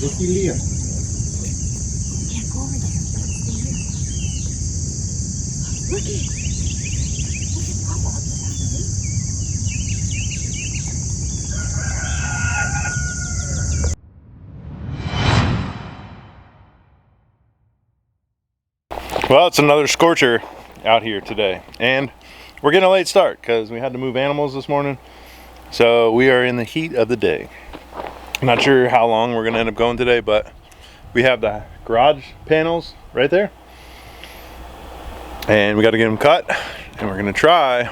Looky Leah. Can't go over there. Stay here. Look at Papa up there. Well, it's another scorcher out here today, and we're getting a late start because we had to move animals this morning, so we are in the heat of the day. I'm not sure how long we're gonna end up going today, but we have the garage panels right there, and we got to get them cut, and we're gonna try,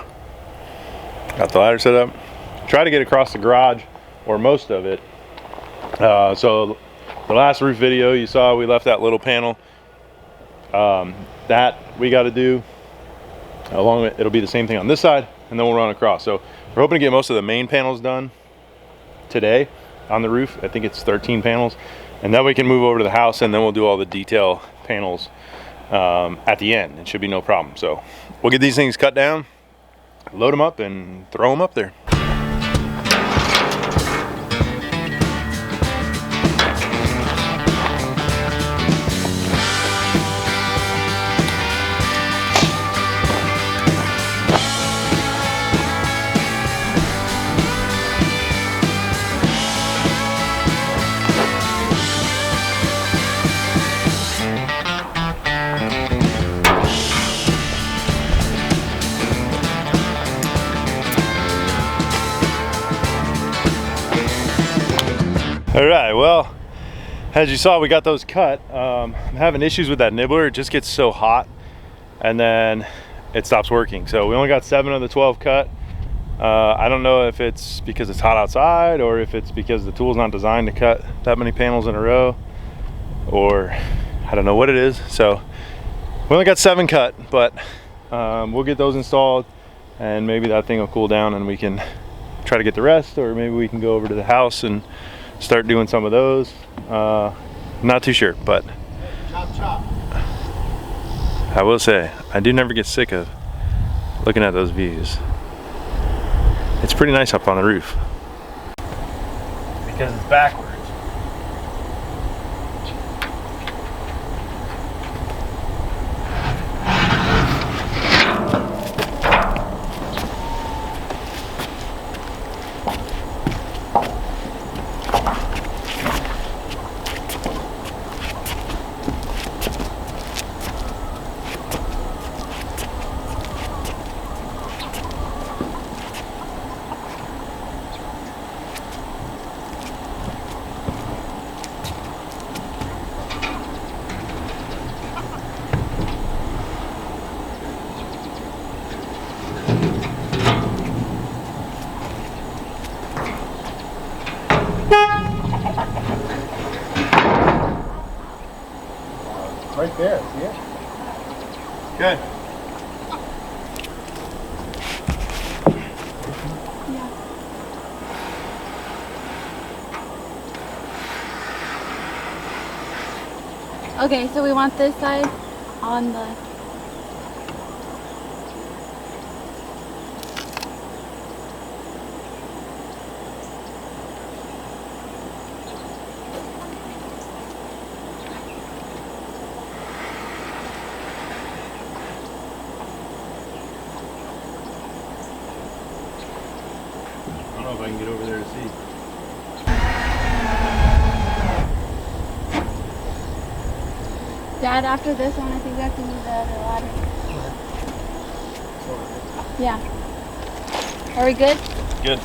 got the ladder set up, try to get across the garage, or most of it. So the last roof video you saw, we left that little panel. That we got to do along with, it'll be the same thing on this side, and then we'll run across. So we're hoping to get most of the main panels done today on the roof. I think it's 13 panels, and then we can move over to the house, and then we'll do all the detail panels at the end. It should be no problem. So we'll get these things cut down, load them up, and throw them up there. All right, well, as you saw, we got those cut. I'm having issues with that nibbler. It just gets so hot and then it stops working. So we only got 7 of the 12 cut. I don't know if it's because it's hot outside or if it's because the tool's not designed to cut that many panels in a row, or I don't know what it is. So we only got 7 cut, but we'll get those installed, and maybe that thing will cool down and we can try to get the rest, or maybe we can go over to the house and start doing some of those. Not too sure, but Chop, chop. I will say I do never get sick of looking at those views. It's pretty nice up on the roof because it's backwards. Right there, see it? Good. Okay, so we want this side on the... I don't know if I can get over there to see. Dad, after this one, I think we have to move the other ladder. Yeah. Are we good? Good.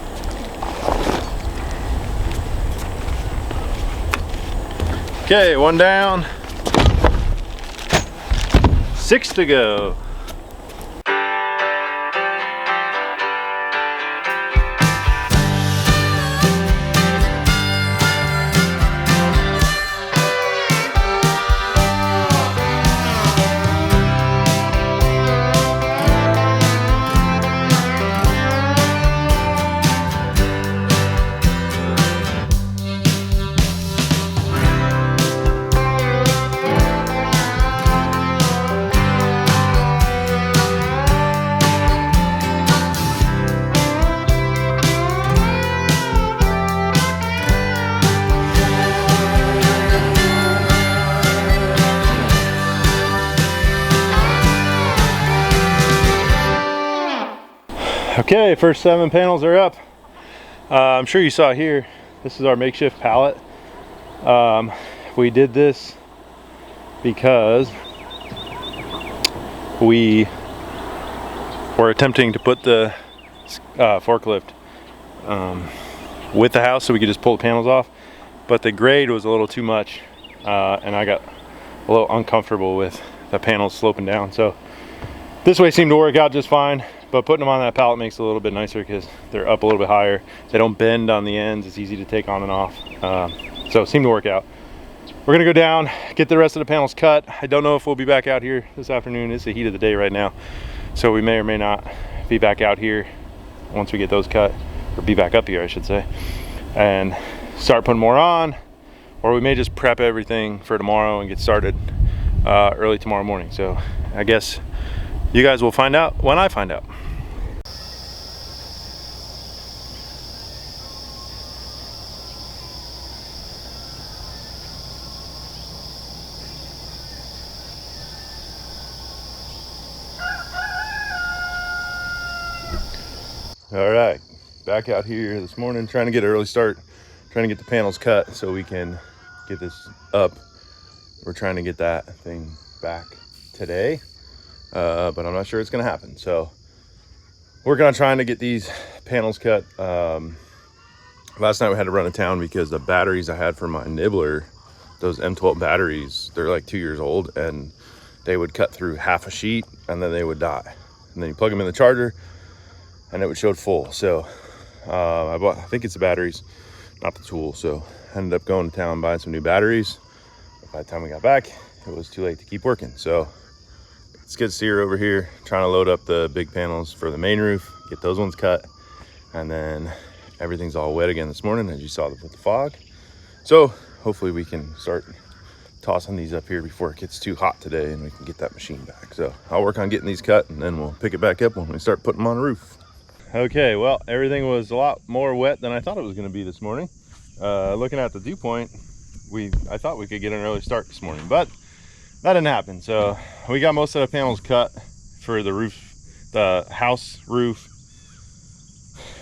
Okay, 1 down. 6 to go. Okay, first 7 panels are up. I'm sure you saw here, this is our makeshift pallet. We did this because we were attempting to put the forklift with the house so we could just pull the panels off, but the grade was a little too much, and I got a little uncomfortable with the panels sloping down. So this way seemed to work out just fine, but putting them on that pallet makes it a little bit nicer because they're up a little bit higher. They don't bend on the ends. It's easy to take on and off. So it seemed to work out. We're gonna go down, get the rest of the panels cut. I don't know if we'll be back out here this afternoon. It's the heat of the day right now, so we may or may not be back out here once we get those cut, or be back up here, I should say, and start putting more on, or we may just prep everything for tomorrow and get started early tomorrow morning. So I guess you guys will find out when I find out. All right, back out here this morning, trying to get an early start, trying to get the panels cut so we can get this up. We're trying to get that thing back today, but I'm not sure it's gonna happen. So working on trying to get these panels cut. Last night we had to run to town because the batteries I had for my nibbler, those M12 batteries, they're like 2 years old, and they would cut through half a sheet and then they would die. And then you plug them in the charger and it would show full. So I think it's the batteries, not the tool. So I ended up going to town buying some new batteries. But by the time we got back, it was too late to keep working. So skid steer over here, trying to load up the big panels for the main roof, get those ones cut, and then everything's all wet again this morning, as you saw with the fog. So hopefully we can start tossing these up here before it gets too hot today and we can get that machine back. So I'll work on getting these cut and then we'll pick it back up when we start putting them on the roof. Okay, well, everything was a lot more wet than I thought it was going to be this morning. Looking at the dew point, I thought we could get an early start this morning, but that didn't happen. So we got most of the panels cut for the roof, the house roof.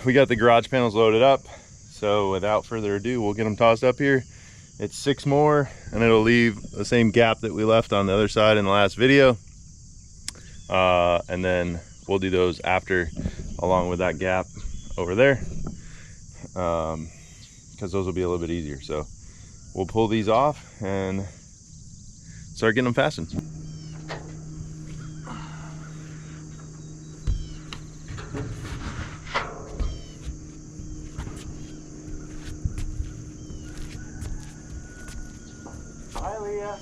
We got the garage panels loaded up. So without further ado, we'll get them tossed up here. It's 6 more, and it'll leave the same gap that we left on the other side in the last video. And then we'll do those after, along with that gap over there, because those will be a little bit easier. So we'll pull these off and start getting them fastened. Hi, Leah.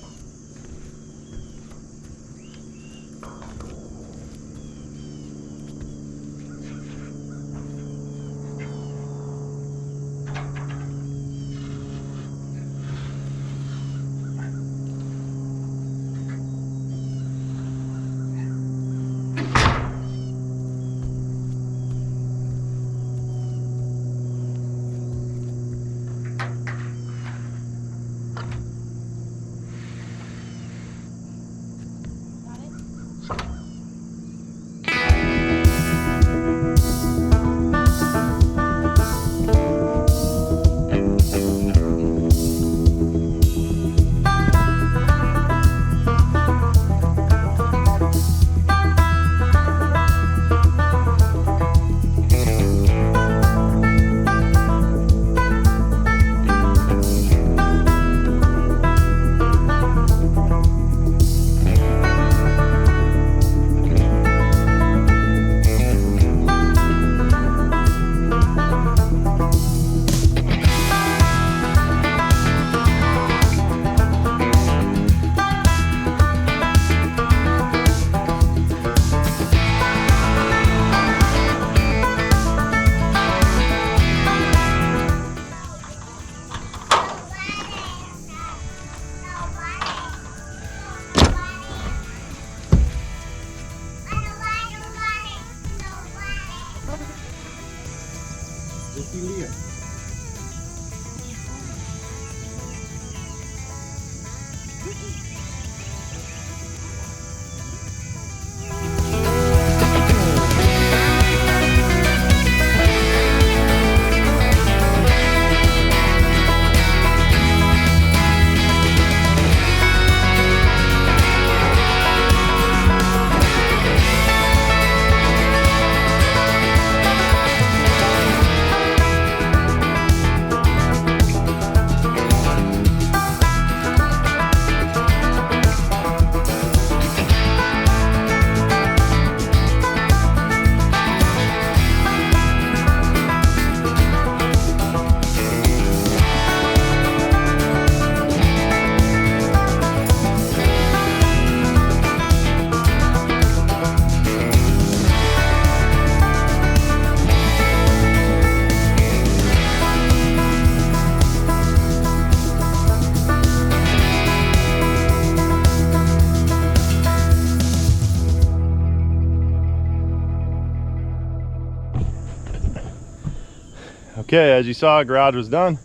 Okay, as you saw, garage was done.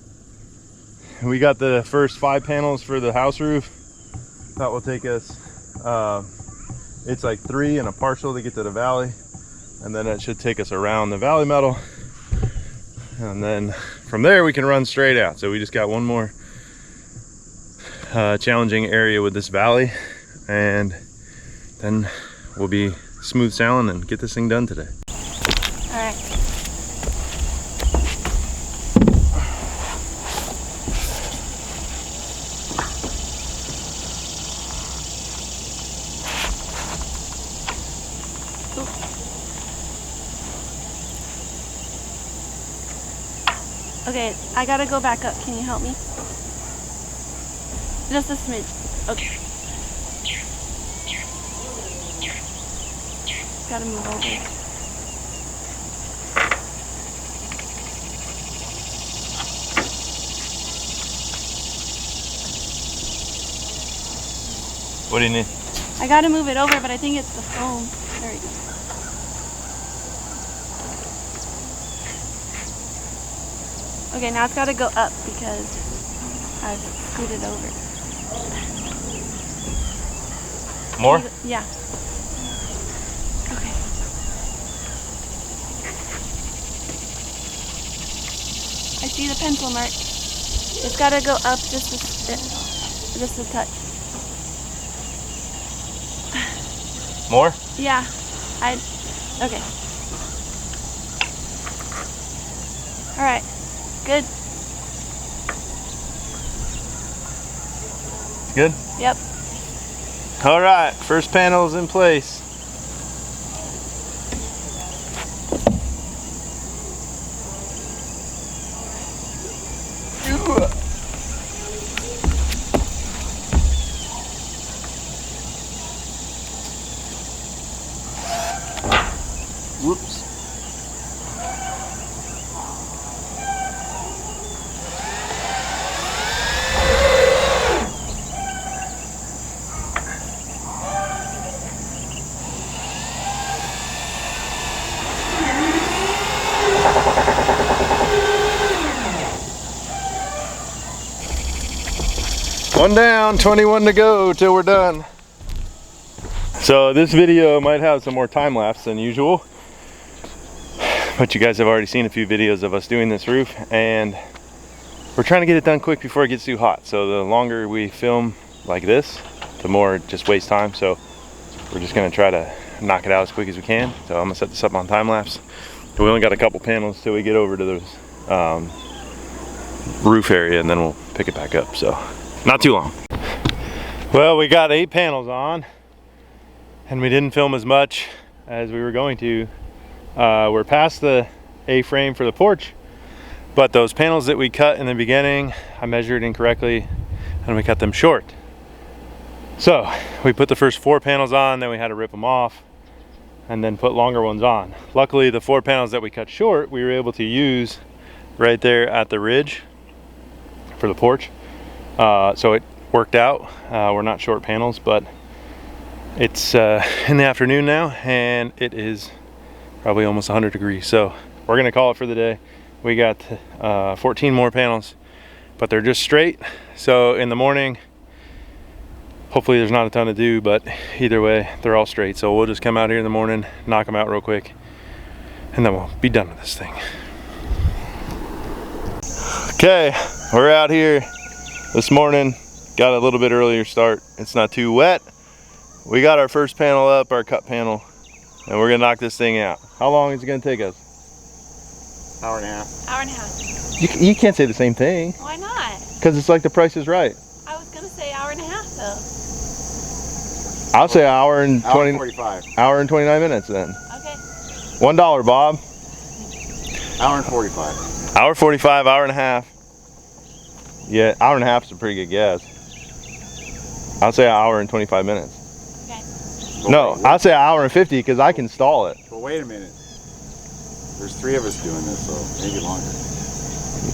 We got the first 5 panels for the house roof. That will take us, it's like 3 and a partial to get to the valley. And then it should take us around the valley metal. And then from there we can run straight out. So we just got one more challenging area with this valley. And then we'll be smooth sailing and get this thing done today. All right. Okay, I gotta go back up. Can you help me? Just a smidge. Okay. Gotta move over. What do you need? I gotta move it over, but I think it's the foam. There we go. Okay, now it's gotta go up because I've scooted over. More? Yeah. Okay. I see the pencil mark. It's gotta go up just a touch. More? Yeah. Okay. All right. Good. Good? Yep. All right, first panel's in place. Whoops. One down, 21 to go till we're done. So this video might have some more time lapse than usual, but you guys have already seen a few videos of us doing this roof, and we're trying to get it done quick before it gets too hot. So the longer we film like this, the more it just wastes time. So we're just gonna try to knock it out as quick as we can. So I'm gonna set this up on time lapse. We only got a couple panels till we get over to the roof area, and then we'll pick it back up. So not too long. Well, we got 8 panels on, and we didn't film as much as we were going to. We're past the A-frame for the porch, but those panels that we cut in the beginning, I measured incorrectly and we cut them short. So we put the first 4 panels on, then we had to rip them off and then put longer ones on. Luckily, the 4 panels that we cut short, we were able to use right there at the ridge for the porch. So it worked out. We're not short panels, but it's in the afternoon now, and it is probably almost 100 degrees. So we're gonna call it for the day. We got 14 more panels, but they're just straight. So in the morning, hopefully there's not a ton to do, but either way, they're all straight. So we'll just come out here in the morning, knock them out real quick, and then we'll be done with this thing. Okay, we're out here this morning. Got a little bit earlier start. It's not too wet. We got our first panel up, our cut panel, and we're gonna knock this thing out. How long is it gonna take us? Hour and a half. Hour and a half. You can't say the same thing. Why not? Because it's like The Price is Right. I was gonna say hour and a half though. I'll say hour and 20. 45. Hour and 29 minutes then. Okay. $1, Bob. Hour and 45. Hour 45, hour and a half. Yeah, hour and a half is a pretty good guess. I'll say an hour and 25 minutes. Okay. No, I'll say an hour and 50 because I can stall it. But wait a minute. There's 3 of us doing this, so maybe longer.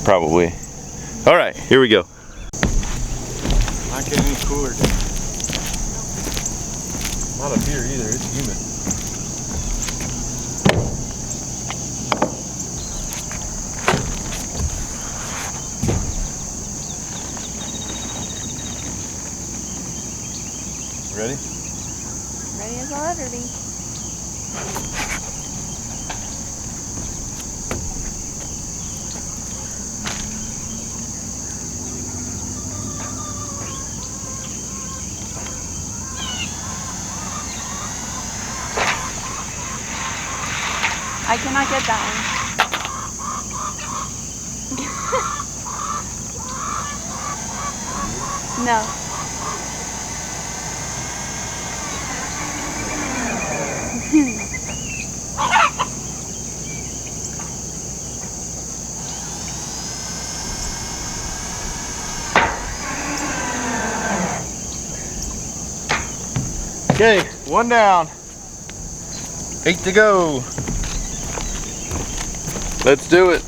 Probably. All right, here we go. Not getting any cooler today. Not up here either, it's humid. Ready? Ready as I'll ever be. I cannot get that one. No. Okay, one down. 8 to go. Let's do it.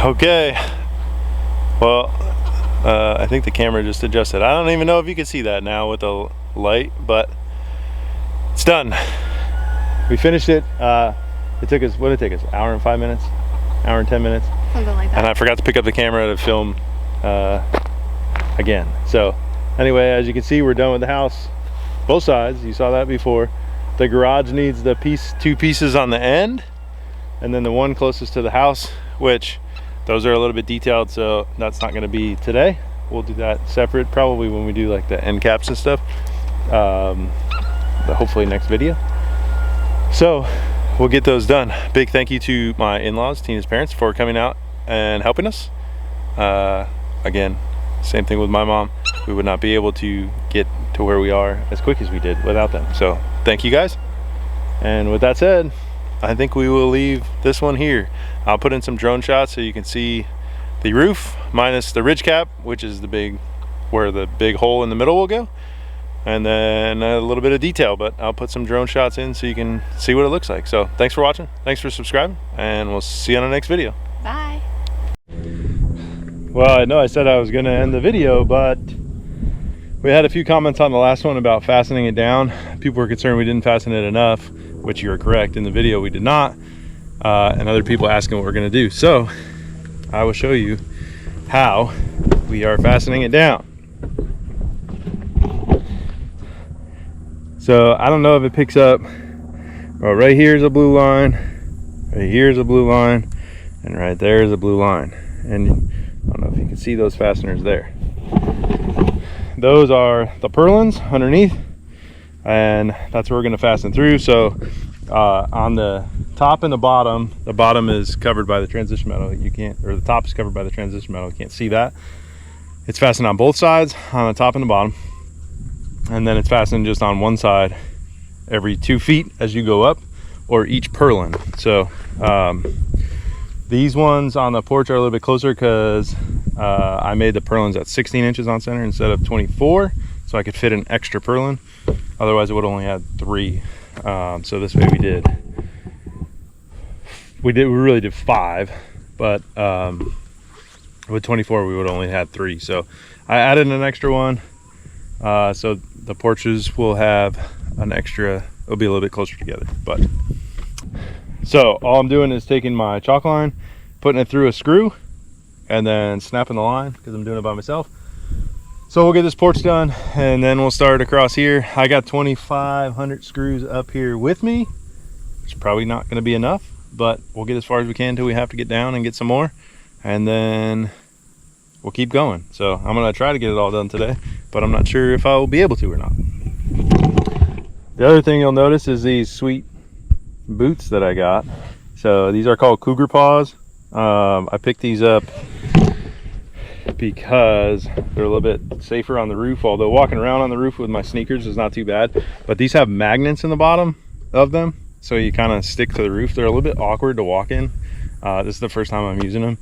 Okay, well, I think the camera just adjusted. I don't even know if you can see that now with the light, but it's done. We finished it. It took us, what did it take us? Hour and 5 minutes? Hour and 10 minutes? Something like that. And I forgot to pick up the camera to film again. So anyway, as you can see, we're done with the house. Both sides, you saw that before. The garage needs the two pieces on the end, and then the one closest to the house, which those are a little bit detailed, so that's not going to be today. We'll do that separate, probably when we do like the end caps and stuff. But hopefully next video. So we'll get those done. Big thank you to my in-laws, Tina's parents, for coming out and helping us. Again, same thing with my mom. We would not be able to get to where we are as quick as we did without them. So thank you guys. And with that said, I think we will leave this one here. I'll put in some drone shots so you can see the roof minus the ridge cap, which is the big, where the big hole in the middle will go, and then a little bit of detail, but I'll put some drone shots in so you can see what it looks like. So thanks for watching, thanks for subscribing, and we'll see you on the next video. Bye. Well, I know I said I was gonna end the video, but we had a few comments on the last one about fastening it down. People were concerned we didn't fasten it enough, which you are correct. In the video we did not, and other people asking what we're going to do. So I will show you how we are fastening it down. So I don't know if it picks up, but right here is a blue line, right here is a blue line, and right there is a blue line. And I don't know if you can see those fasteners there. Those are the purlins underneath, and that's where we're going to fasten through. So on the top and the bottom is covered by the transition metal. You can't, or the top is covered by the transition metal. You can't see that. It's fastened on both sides, on the top and the bottom, and then it's fastened just on one side every 2 feet as you go up, or each purlin. So these ones on the porch are a little bit closer because I made the purlins at 16 inches on center instead of 24, so I could fit an extra purlin. Otherwise it would only have 3. So this way we really did 5, but with 24 we would only have 3. So I added an extra one, so the porches will have an extra, it'll be a little bit closer together. But so all I'm doing is taking my chalk line, putting it through a screw, and then snapping the line because I'm doing it by myself. So we'll get this porch done, and then we'll start across here. I got 2,500 screws up here with me. It's probably not going to be enough, but we'll get as far as we can until we have to get down and get some more, and then we'll keep going. So I'm going to try to get it all done today, but I'm not sure if I will be able to or not. The other thing you'll notice is these sweet boots that I got. So these are called Cougar Paws. I picked these up because they're a little bit safer on the roof, although walking around on the roof with my sneakers is not too bad. But these have magnets in the bottom of them, so you kind of stick to the roof. They're a little bit awkward to walk in. This is the first time I'm using them,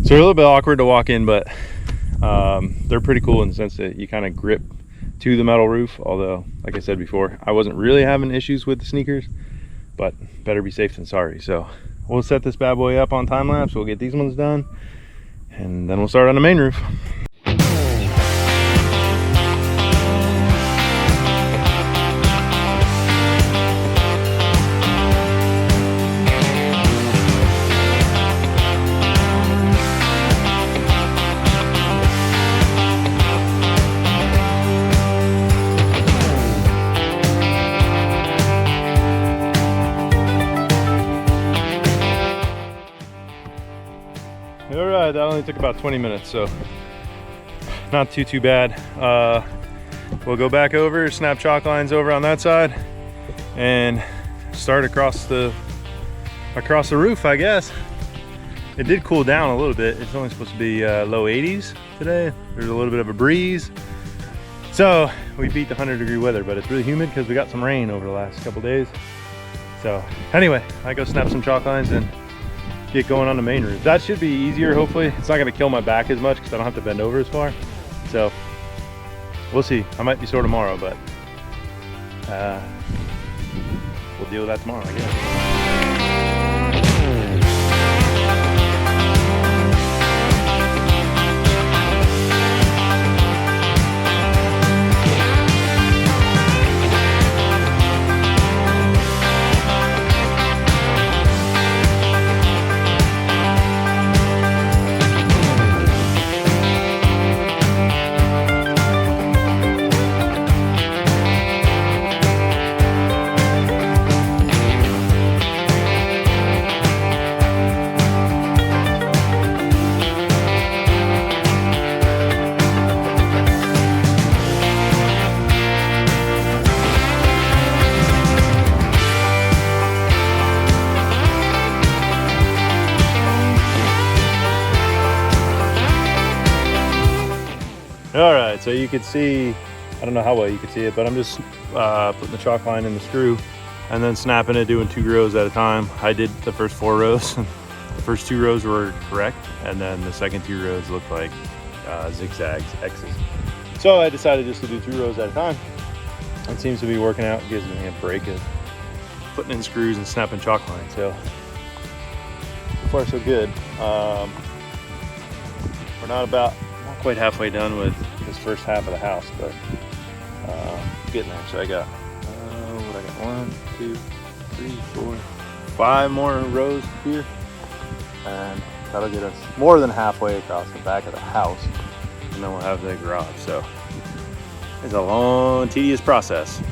so they're a little bit awkward to walk in, but they're pretty cool in the sense that you kind of grip to the metal roof. Although, like I said before, I wasn't really having issues with the sneakers, but better be safe than sorry. So we'll set this bad boy up on time lapse. We'll get these ones done, and then we'll start on the main roof. All right, that only took about 20 minutes, so not too bad. We'll go back over, snap chalk lines over on that side, and start across the roof, I guess. It did cool down a little bit. It's only supposed to be low 80s today. There's a little bit of a breeze, so we beat the 100-degree weather, but it's really humid because we got some rain over the last couple days. So anyway, I go snap some chalk lines and get going on the main roof. That should be easier, hopefully. It's not going to kill my back as much because I don't have to bend over as far. So we'll see. I might be sore tomorrow, but we'll deal with that tomorrow, I guess. All right, so you could see, I don't know how well you could see it, but I'm just putting the chalk line in the screw and then snapping it, doing 2 rows at a time. I did the first 4 rows. The first 2 rows were correct, and then the second 2 rows looked like zigzags, X's. So I decided just to do 2 rows at a time. It seems to be working out. It gives me a break of putting in screws and snapping chalk lines. So far so good. We're not quite halfway done with this first half of the house, but getting there. So I got what I got 1, 2, 3, 4, 5 more rows here, and that'll get us more than halfway across the back of the house, and then we'll have the garage. So it's a long, tedious process.